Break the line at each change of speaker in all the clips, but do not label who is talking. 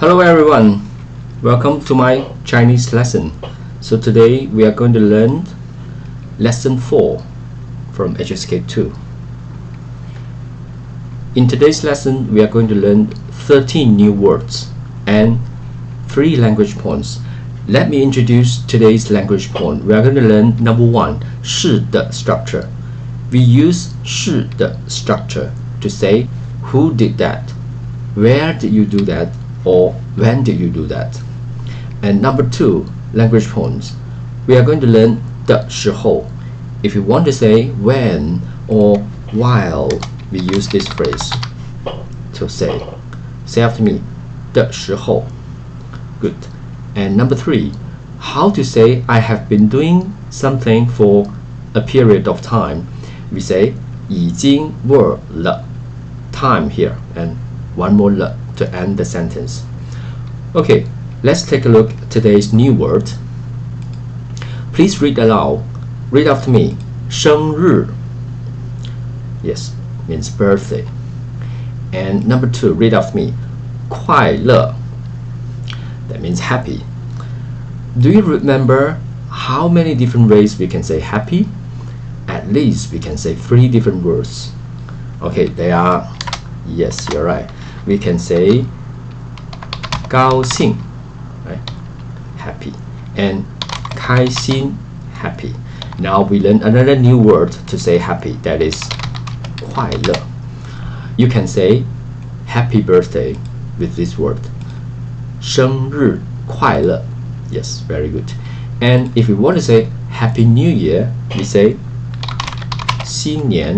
Hello everyone, welcome to my Chinese lesson. So today we are going to learn lesson 4 from HSK 2. In today's lesson we are going to learn 13 new words and 3 language points. Let me introduce today's language point. We are going to learn number 1, 是的 structure. We use 是的 structure to say who did that, where did you do that, or when did you do that. And number 2, language points. We are going to learn 的时候. If you want to say when or while, we use this phrase to say. Say after me, 的时候. Good. And number 3, how to say I have been doing something for a period of time. We say 已经过了 time here and one more 了 to end the sentence. Okay, let's take a look at today's new word. Please read aloud. Read after me. 生日. Yes, means birthday. And number 2, read after me. 快乐. That means happy. Do you remember how many different ways we can say happy? At least we can say 3 different words. Okay, they are, yes, you're right. We can say 高兴, right? Happy, and 开心, happy. Now we learn another new word to say happy, that is 快乐. You can say happy birthday with this word. 生日快乐. Yes, very good. And if we want to say happy new year, we say 新年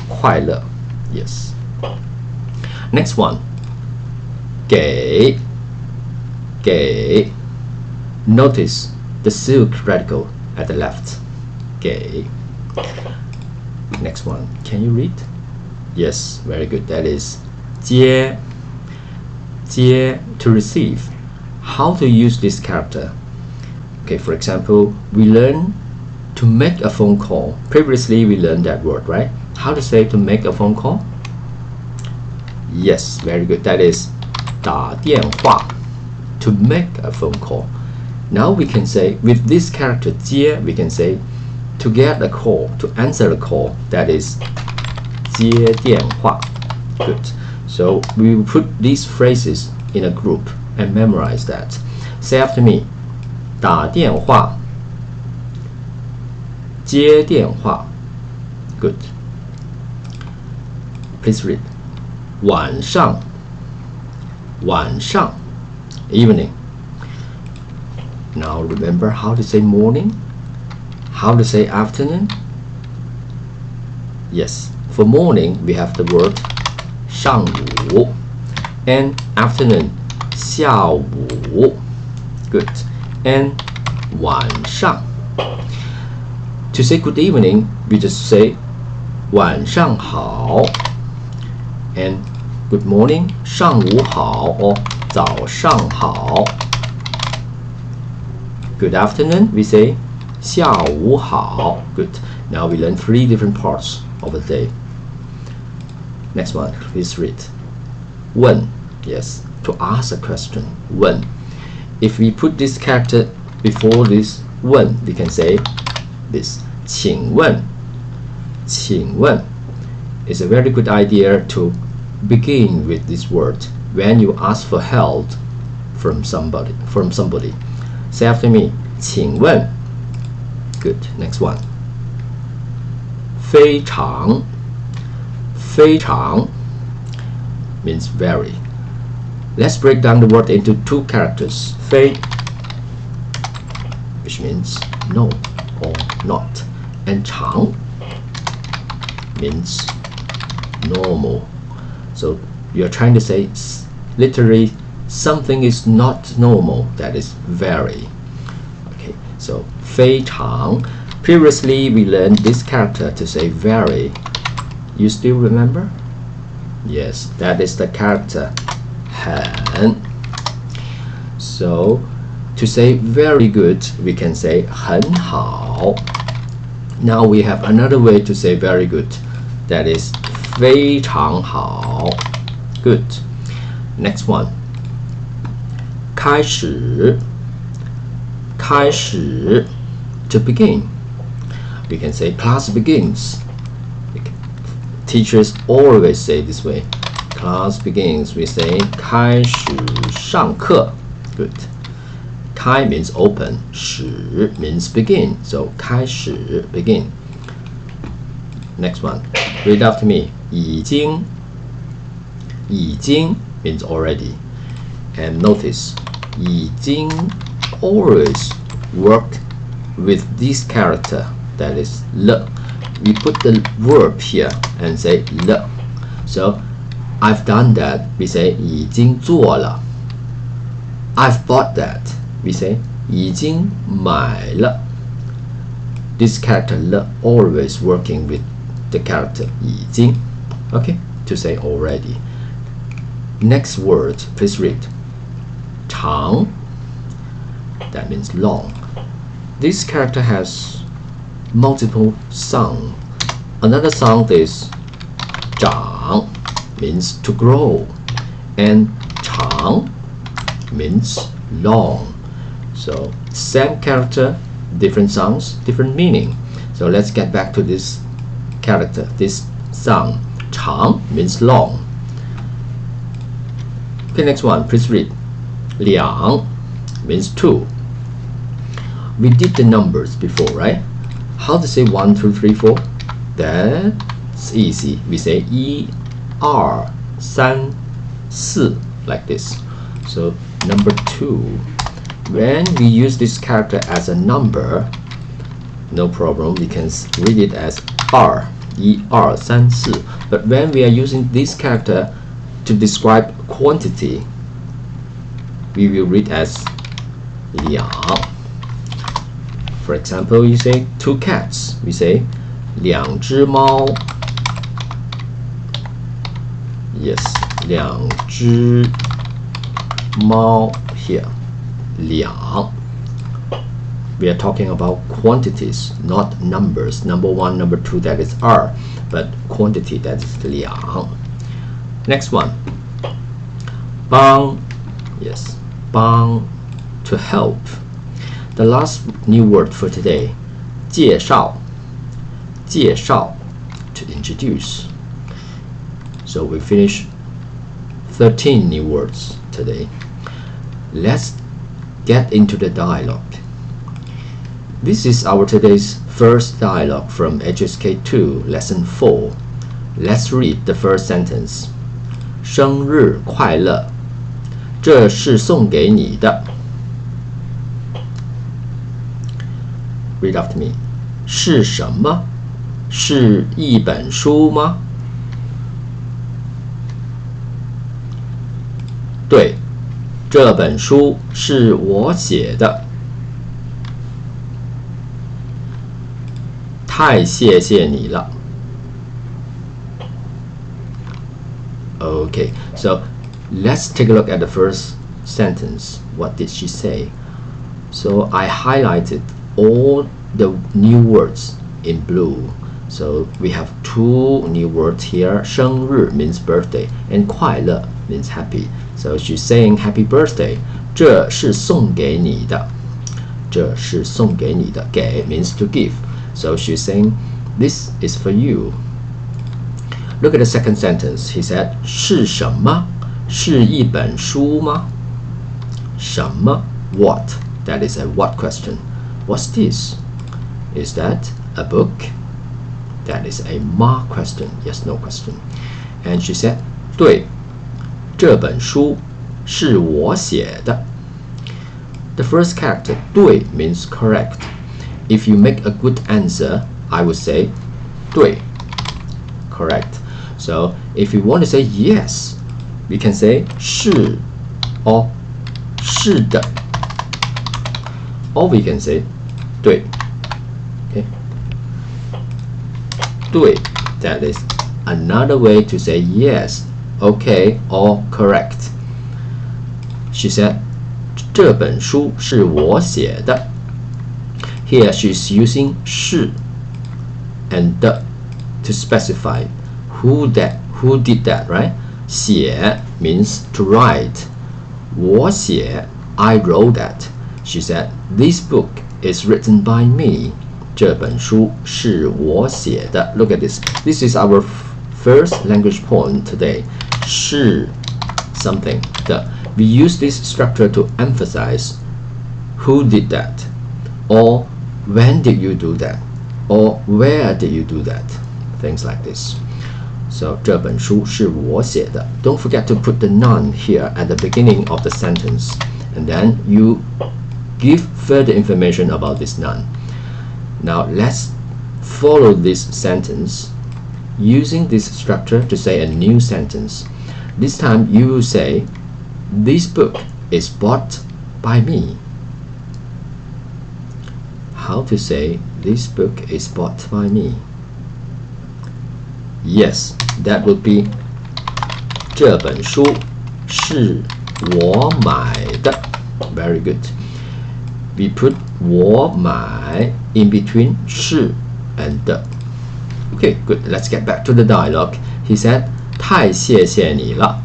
快乐. Yes. Next one. 给. Notice the silk radical at the left. 给. Next one. Can you read? Yes, very good. That is 接. 接, to receive. How to use this character? Okay, for example, we learn to make a phone call. Previously we learned that word, right? How to say to make a phone call? Yes, very good. That is 打电话, to make a phone call. Now we can say with this character 接, we can say to get a call, to answer a call. That is 接电话. Good. So we will put these phrases in a group and memorize that. Say after me. 打电话, 接电话. Good. Please read. 晚上, 晚上, evening. Now remember how to say morning, how to say afternoon. Yes, for morning we have the word 上午 and afternoon 下午. Good. And 晚上. To say good evening, we just say 晚上好. And good morning, 上午好 or 早上好. Good afternoon, we say 下午好. Good. Now we learn 3 different parts of the day. Next one, please read. 问. Yes, to ask a question. 问. If we put this character before this 问, we can say this. 请问. 请问 is a very good idea to begin with this word when you ask for help from somebody. Say after me. 请问. Good. Next one. 非常. 非常 means very. Let's break down the word into 2 characters. 非, which means no or not, and 常 means normal. So you're trying to say literally something is not normal, that is very. Okay, so 非常. Previously we learned this character to say very. You still remember? Yes, that is the character 很. So to say very good, we can say 很好. Now we have another way to say very good. That is 非常好. Good. Next one. 开始 to begin. We can say class begins. Teachers always say this way. Class begins. We say 开始上课. Good. 开 means open. 始 means begin. So 开始 begin. Next one. Read after me. 已经 means already. And notice 已经 always worked with this character, that is 了. We put the verb here and say 了. So I've done that. We say 已经做了. I've bought that. We say 已经买了. This character 了 always working with the character 已经. Okay, to say already. Next word, please read. 长. That means long. This character has multiple sounds. Another sound is 长 means to grow, and 长 means long. So same character, different sounds, different meaning. So let's get back to this character, this sound. 长 means long. Okay, next one, please read. 两 means two. We did the numbers before, right? How to say 1, 2, 3, 4? That's easy. We say 1, 2, 3, 4 like this. So number 2. When we use this character as a number, no problem. We can read it as 2, 1, 2, 3, 4. But when we are using this character to describe quantity, we will read as 两. For example, you say 2 cats. We say 两只猫. Yes, 两只猫 here. 两. We are talking about quantities, not numbers. Number 1, number 2, that is 2, but quantity, that is 两. Next one. 帮. Yes, 帮, to help. The last new word for today, 介绍. 介绍, to introduce. So we finish 13 new words today. Let's get into the dialogue. This is our today's first dialogue from HSK 2, lesson 4. Let's read the first sentence. 生日快乐，这是送给你的。Read after me. 是什么？是一本书吗？对，这本书是我写的。太谢谢你了。Okay, so let's take a look at the first sentence. What did she say? So I highlighted all the new words in blue. So we have 2 new words here. 生日 means birthday, and 快乐 means happy. So she's saying happy birthday. 这是送给你的。这是送给你的。给 means to give. So she's saying this is for you. Look at the second sentence. He said 是什么？是一本书吗？什么？ What? That is a what question. What's this? Is that a book? That is a ma question. Yes, no question. And she said, 对，这本书是我写的。The first character, 对 means correct. If you make a good answer, I would say 对, correct. So if you want to say yes, we can say 是 or 是的. Or we can say 对. Okay. 对, that is another way to say yes, okay, or correct. She said, 这本书是我写的. Here she's using 是 and 的 to specify who did that, right? 写 means to write. 我写 I wrote that. She said, this book is written by me. 这本书是我写的。Look at this. This is our first language point today. 是 something 的。We use this structure to emphasize who did that, or when did you do that, or where did you do that. Things like this. So 这本书是我写的。Don't forget to put the none here at the beginning of the sentence, and then you give further information about this none. Now let's follow this sentence using this structure to say a new sentence. This time you will say, this book is bought by me. How to say this book is bought by me? Yes, that would be 这本书是我买的。Very good. We put 我买 in between 是 and 的。Okay, good. Let's get back to the dialogue. He said, 太谢谢你了。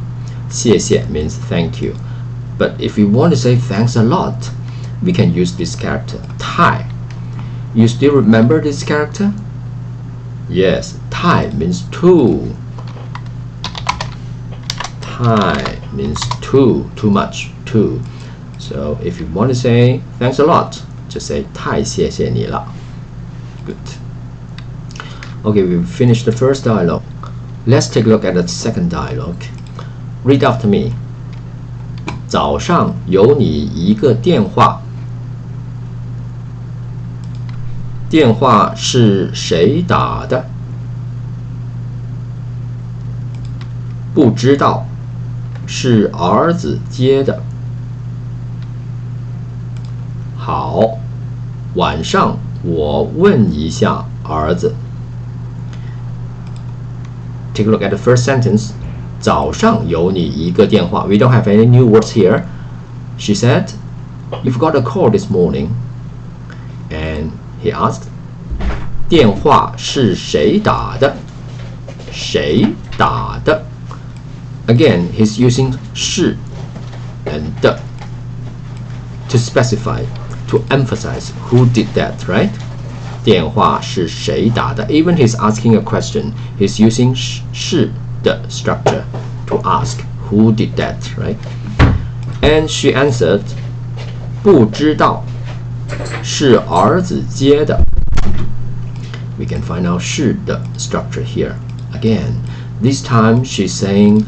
谢谢 means thank you. But if we want to say thanks a lot, we can use this character, 太. You still remember this character? Yes, 太 means too. 太 means too much, too. So if you want to say thanks a lot, just say 太谢谢你了. Good. Okay, we've finished the first dialogue. Let's take a look at the second dialogue. Read after me. 早上有你一个电话。电话是谁打的？不知道，是儿子接的。好，晚上我问一下儿子。Take a look at the first sentence. 早上有你一个电话。We don't have any new words here. She said, "You've got a call this morning." And he asked, 电话是谁打的？谁打的？ Again, he's using 是 and 的 to specify, to emphasize who did that, right? 电话是谁打的？ Even he's asking a question, he's using 是的 structure to ask who did that, right? And she answered, 不知道，是儿子接的。We can find out 是的 structure here. Again, this time she's saying,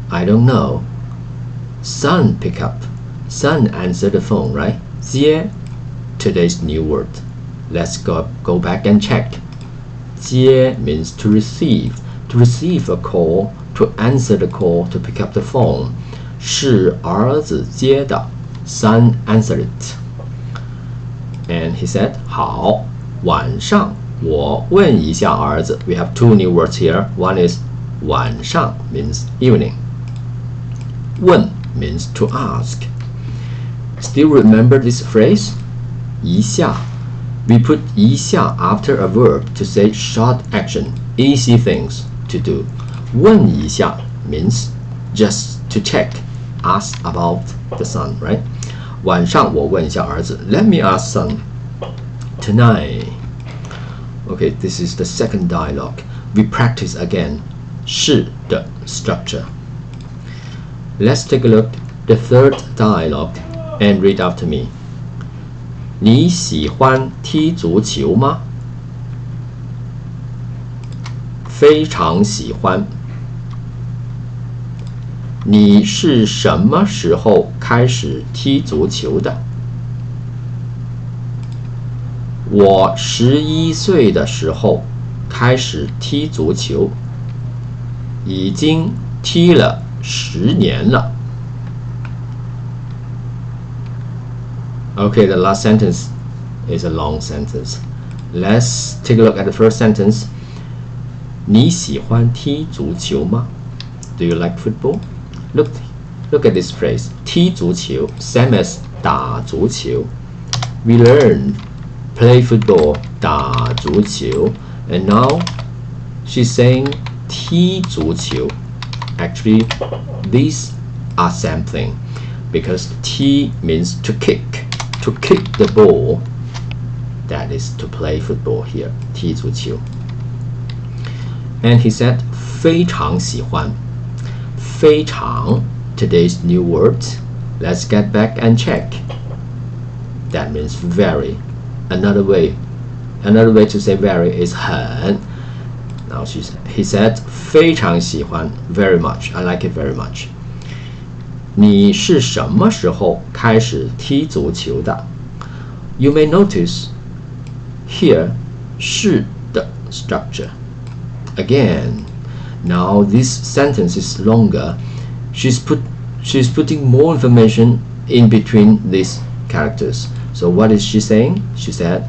I don't know. Son pick up. Son answer the phone, right? 接 today's new word. Let's go back and check. 接 means to receive a call, to answer the call, to pick up the phone. 是儿子接的 Son answered it. And he said, 好，晚上我问一下儿子。We have two new words here. One is 晚上 means evening. 问 means to ask. Still remember this phrase? 一下. We put 一下 after a verb to say short action, easy things to do. 问一下 means just to check, ask about the son, right? 晚上我问一下儿子. Let me ask son tonight. Okay, this is the second dialogue. We practice again 是的 structure. Let's take a look at the third dialogue and read after me. 你喜欢踢足球吗？非常喜欢。你是什么时候开始踢足球的？我11岁的时候开始踢足球，已经踢了10年了。Okay, the last sentence is a long sentence. Let's take a look at the first sentence. 你喜欢踢足球吗？ Do you like football? Look at this phrase. 踢足球 same as 打足球。We learn play football 打足球 and now she's saying 踢足球. Actually, these are same thing. because T means to kick the ball. That is to play football here. 踢足球。And he said 非常喜欢。非常 today's new word. Let's get back and check. That means very. Another way to say very is 很。Now he said 非常喜欢 very much. I like it very much. 你是什么时候开始踢足球的 ？You may notice here 是的 structure. Again, now this sentence is longer. She's putting more information in between these characters. So what is she saying? She said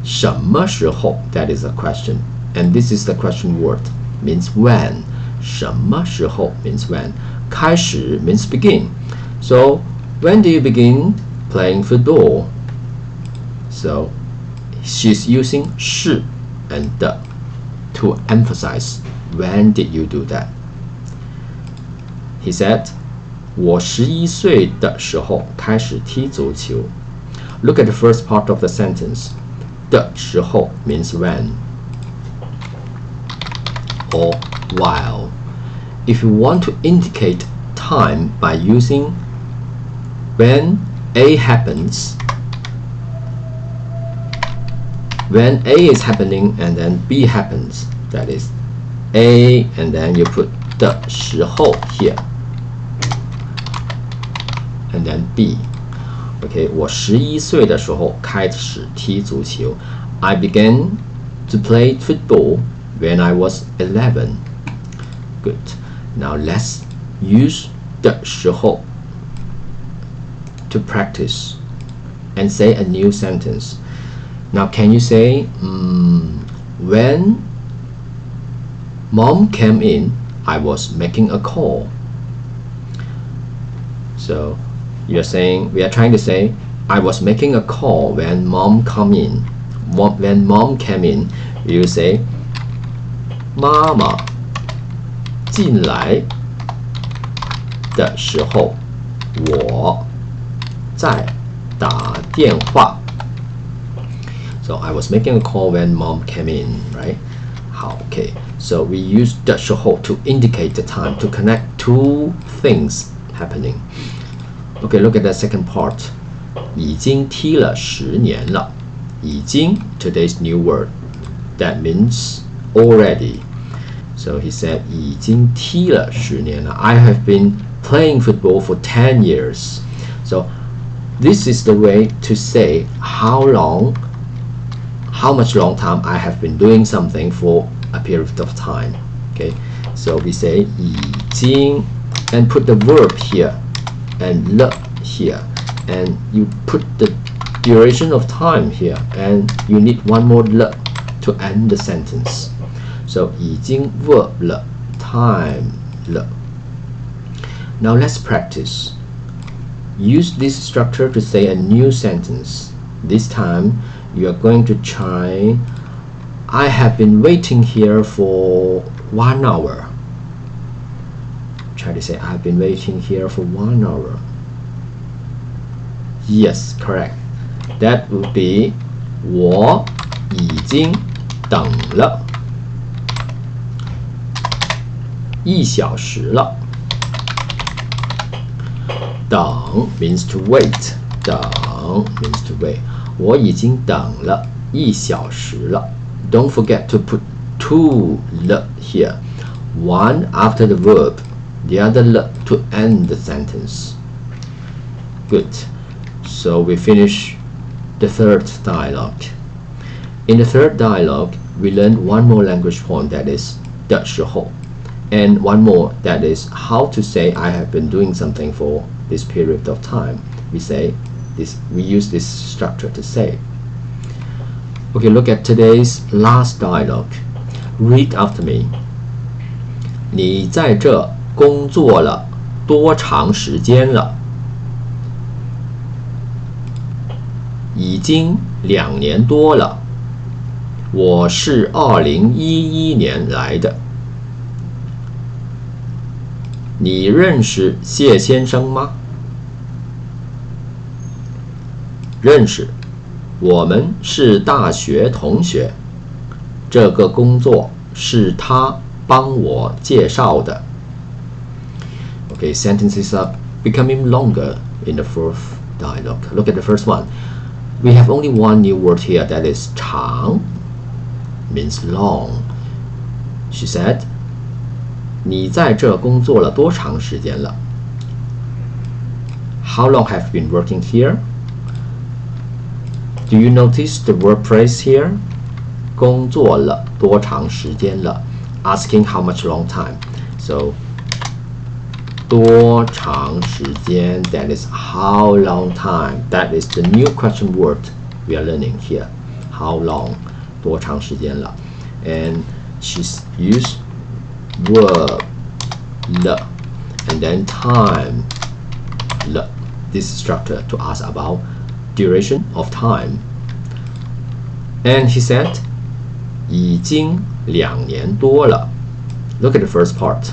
什么时候 that is a question. And this is the question word. Means when. 什么时候 means when. 开始 means begin. So when do you begin playing football? So she's using 是 and 的 to emphasize when did you do that. He said 我11岁的时候开始踢足球. Look at the first part of the sentence. 的时候 means when or while. If you want to indicate time by using when A happens, when A is happening and then B happens, that is A and then you put 的时候 here and then B. Okay, 我11岁的时候开始踢足球. I began to play football when I was 11. Good. Now let's use 的时候 to practice and say a new sentence. Now can you say when mom came in, I was making a call. So we are trying to say I was making a call when mom came in. When mom came in, you say 妈妈进来的时候，我在打电话。So I was making a call when mom came in, right? 好 ，OK. So we use 的时候 to indicate the time, to connect two things happening. Okay, look at the second part. 已经踢了10年了。已经 today's new word. That means already. So he said 已经踢了10年了。I have been playing football for 10 years. So this is the way to say how much long time I have been doing something for a period of time. Okay, so we say 已经 and put the verb here and 了 here, and you put the duration of time here, and you need one more 了 to end the sentence. So 已经 verb 了 time 了. Now let's practice. Use this structure to say a new sentence. This time you are going to try I have been waiting here for 1 hour. Try to say I've been waiting here for 1 hour. Yes, correct. That would be 我已经等了1小时了。等 means to wait. 等 means to wait. 我已经等了1小时了。Don't forget to put 2 了 here. One after the verb, the other 了 to end the sentence. Good. So we finish the third dialogue. In the third dialogue, we learned one more language point, that is 的时候, and one more, that is how to say I have been doing something for this period of time. We use this structure to say. Okay, look at today's last dialogue. Read after me. 你在这工作了多长时间了？已经2年多了。我是2011年来的。你认识谢先生吗？认识，我们是大学同学。这个工作是他帮我介绍的。Okay, sentences are becoming longer in the fourth dialogue. Look at the first one. We have only one new word here, that is 长 means long. She said, 你在这工作了多长时间了？ How long have you been working here? Do you notice the word phrase here? 工作了多长时间了？ Asking how much long time. So 多长时间 that is how long time. That is the new question word we are learning here. How long 多长时间了？ And she's used verb 了 and then time 了 this structure to ask about duration of time. And he said 已经2年多了。 Look at the first part.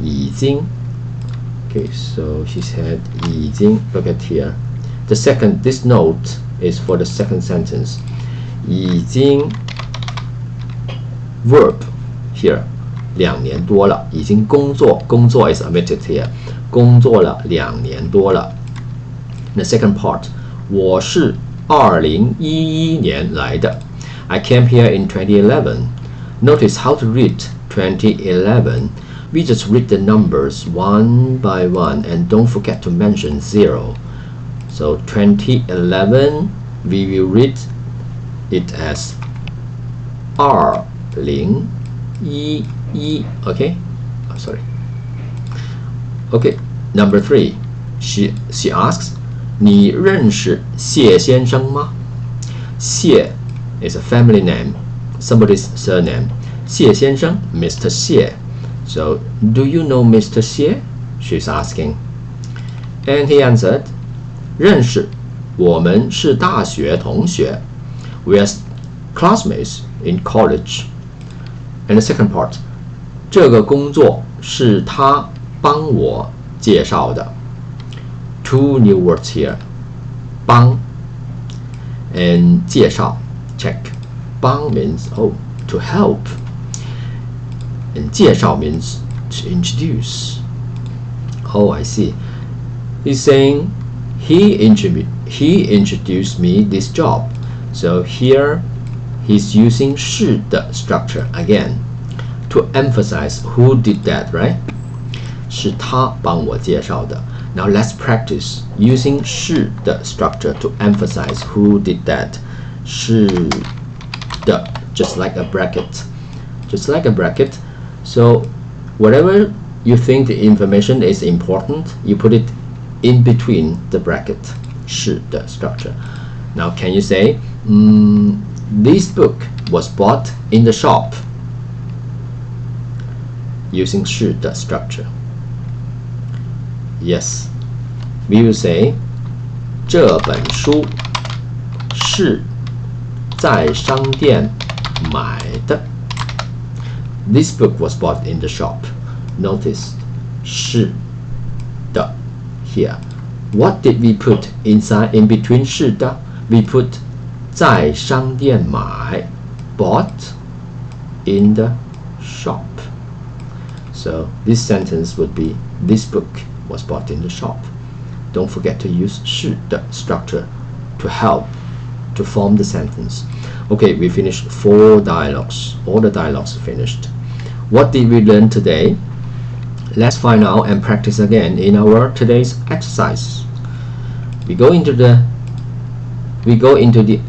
已经 Okay, so she said 已经 look at here. The second, this note is for the second sentence. 已经 verb here 2年多了，已经工作 is omitted here. 工作了2年多了。The second part, 我是2011年来的。I came here in 2011. Notice how to read 2011. We just read the numbers one by one and don't forget to mention 0. So 2011, we will read it as 2011. Okay? Oh, sorry. Okay, number 3. She asks, 你认识谢先生吗？谢 is a family name, somebody's surname. 谢先生 Mr. 谢 So, do you know Mr. Xie? She's asking. And he answered, 认识，我们是大学同学。We are classmates in college. And the second part, 这个工作是他帮我介绍的。Two new words here. 帮 and 介绍 check. 帮 means to help. And 介绍 means to introduce. Oh, I see. He's saying he introduced me this job. So here he's using 是的 structure again to emphasize who did that, right? 是他帮我介绍的。Now let's practice using 是的 structure to emphasize who did that. 是的 just like a bracket. Just like a bracket. So whatever you think the information is important, you put it in between the bracket. 是的 structure. Now can you say, this book was bought in the shop? Using 是的 structure. Yes, we will say 这本书是在商店买的。This book was bought in the shop. Notice 是的 here. What did we put inside in between 是的? We put 在商店买 bought in the shop. So this sentence would be this book was bought in the shop. Don't forget to use 是的 structure to help to form the sentence. Okay, we finished 4 dialogues. All the dialogues finished. What did we learn today? Let's find out and practice again in our today's exercise. We go into the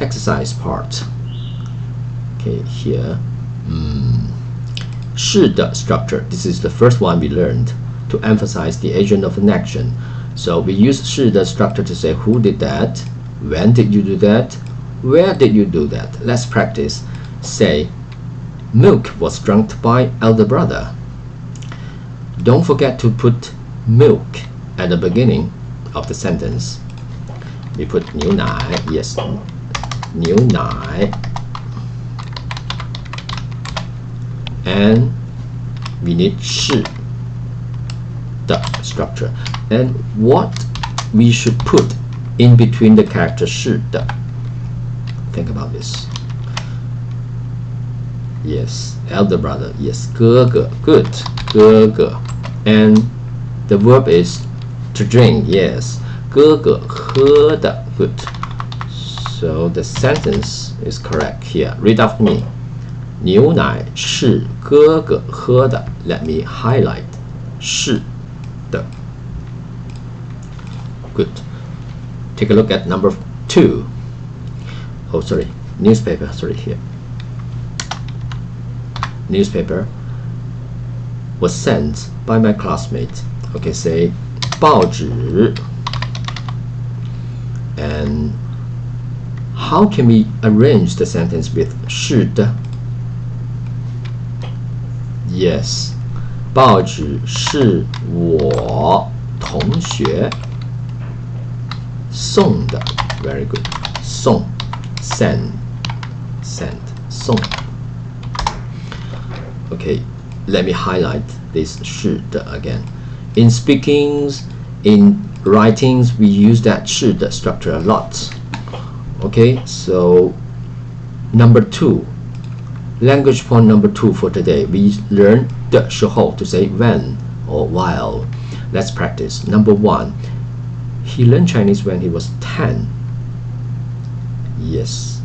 exercise part. Okay, here. 是的 structure. This is the first one we learned to emphasize the agent of an action. So we use 是的 structure to say who did that, when did you do that, where did you do that. Let's practice. Say, milk was drunk by elder brother. Don't forget to put milk at the beginning of the sentence. We put 牛奶, yes, 牛奶. And we need 是的 structure. And what we should put in between the character 是的. Think about this. Yes, elder brother. Yes, 哥哥. Good, 哥哥. And the verb is to drink. Yes, 哥哥喝的. Good. So the sentence is correct here. Read after me. 牛奶是哥哥喝的. Let me highlight 是的. Good. Take a look at number 2. Oh, sorry. Newspaper. Sorry, here. Newspaper was sent by my classmate. Okay, say 报纸. And how can we arrange the sentence with 是的? Yes, 报纸是我同学送的. Very good. 送 send 送. Okay, let me highlight this 是的 again. In speakings, in writings, we use that 是的 structure a lot. Okay, so number 2, language point number 2 for today. We learn 的时候 to say when or while. Let's practice. Number 1, he learned Chinese when he was 10. Yes,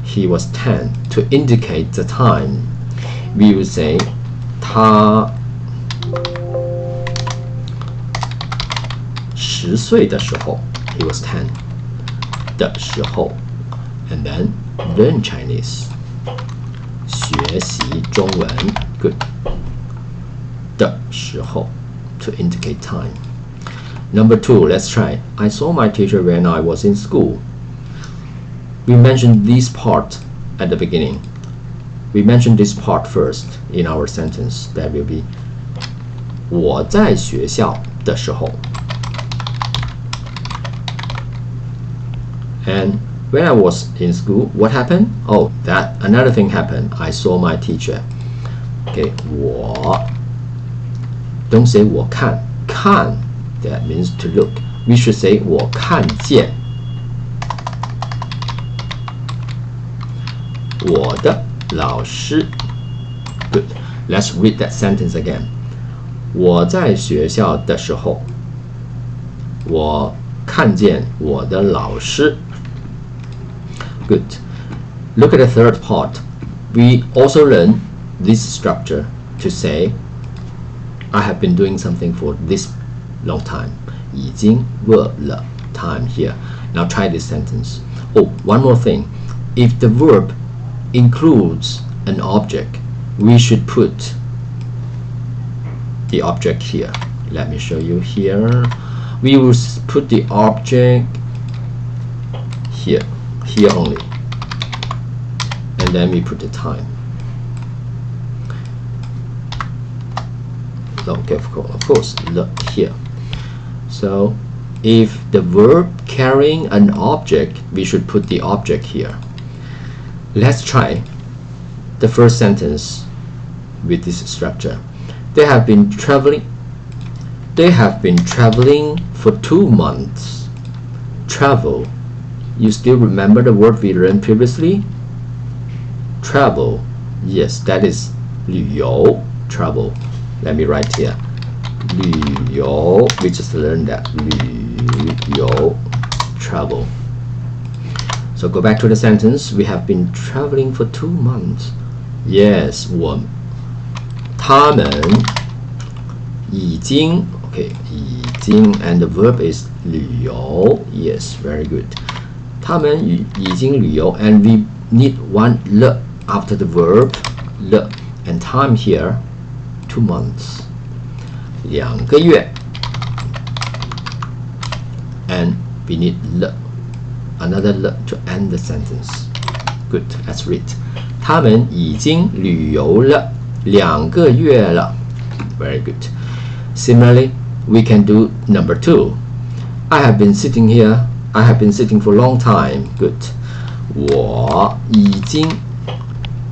he was 10. To indicate the time, we would say 他10岁的时候 he was 10的时候 and then learn Chinese 学习中文 good 的时候 to indicate time. Number 2, let's try. I saw my teacher when I was in school. We mentioned this part at the beginning. We mentioned this part first in our sentence. That will be 我在学校的时候. And when I was in school, what happened? Oh, that another thing happened. I saw my teacher. Okay, 我 don't say 我看 看 that means to look. We should say 我看见我的老师. Good. Let's read that sentence again. 我在学校的时候，我看见我的老师. Good. Look at the third part. We also learn this structure to say I have been doing something for this long time. 已经 verb 了 time here. Now try this sentence. Oh, one more thing. If the verb includes an object, we should put the object here. Let me show you here. We will put the object here only, and then we put the time. Okay, of course, look here. So if the verb carrying an object, we should put the object here. Let's try the first sentence with this structure. They have been traveling for 2 months. Travel. You still remember the word we learned previously? Travel. Yes, that is 旅游 travel. Let me write here. 旅游. We just learned that. 旅游 travel. So go back to the sentence. We have been traveling for 2 months. Yes, 他们已经 okay, 已经 and the verb is 旅游. Yes, very good. 他们已经旅游 and we need one 了 after the verb 了 and time here 2 months. 2个月 and we need 了 another 了 to end the sentence. Good, let's read. 他们已经旅游了2个月了. Very good. Similarly, we can do number 2. I have been sitting here. I have been sitting for a long time. Good. 我已经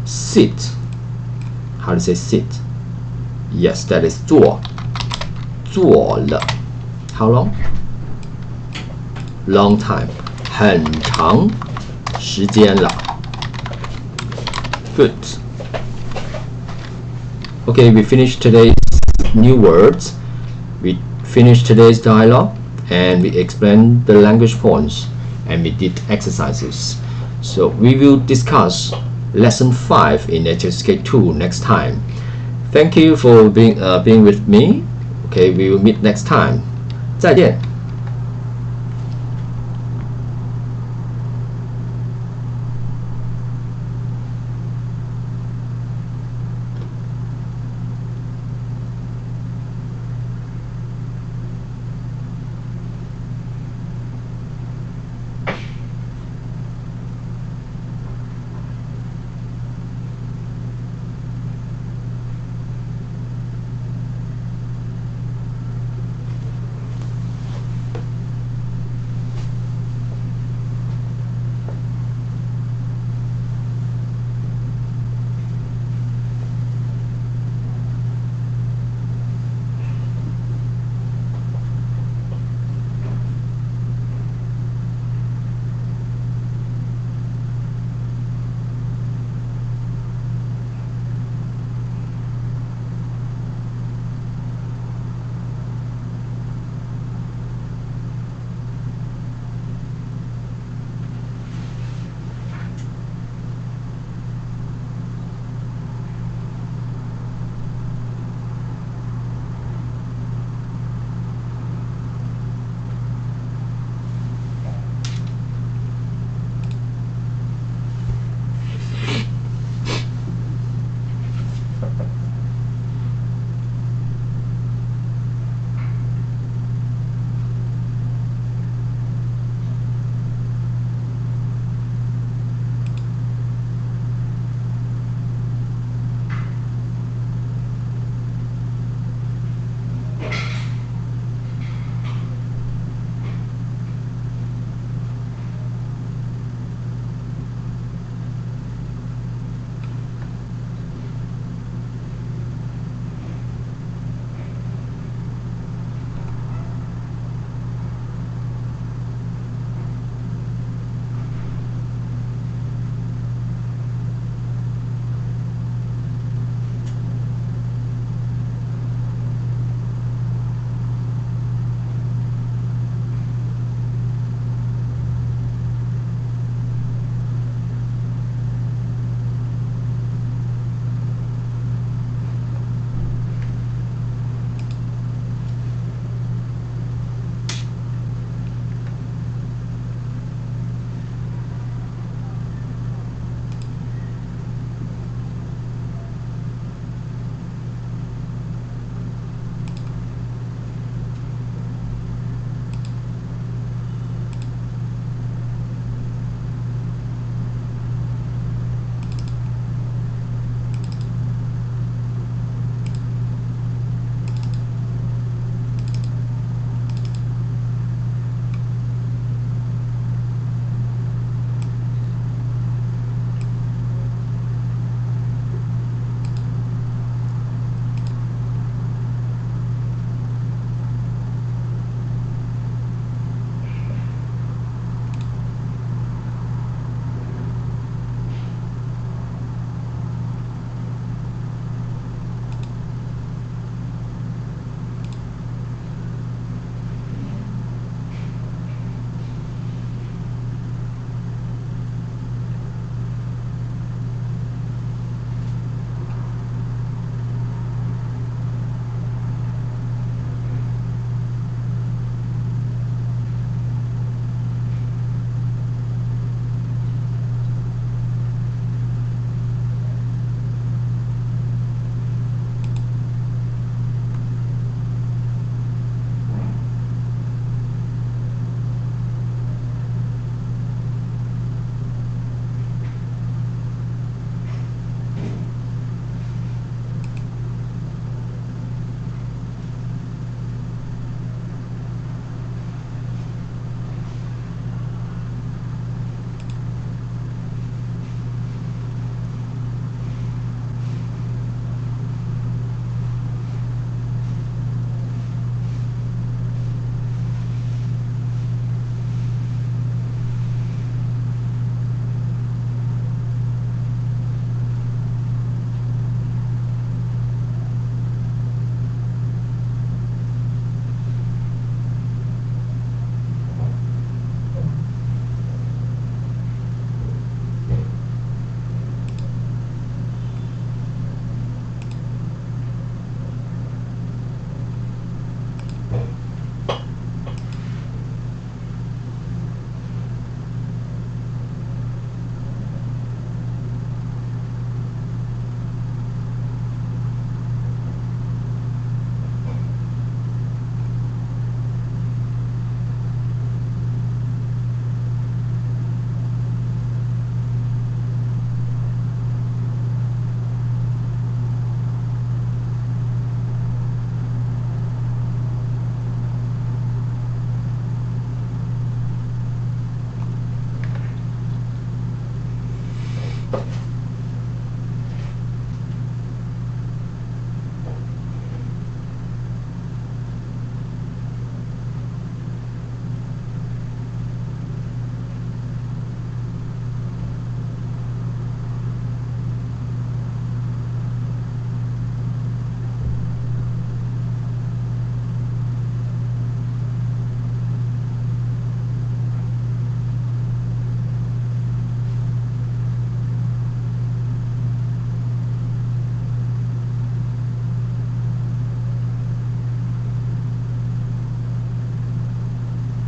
sit. How to say sit? Yes, that is 坐了. How long? long time， 很长时间了。Good. Okay, we finished today's new words. We finished today's dialogue, and we explained the language points, and we did exercises. So we will discuss lesson 5 in HSK2 next time. Thank you for being with me. Okay, we will meet next time. 再见。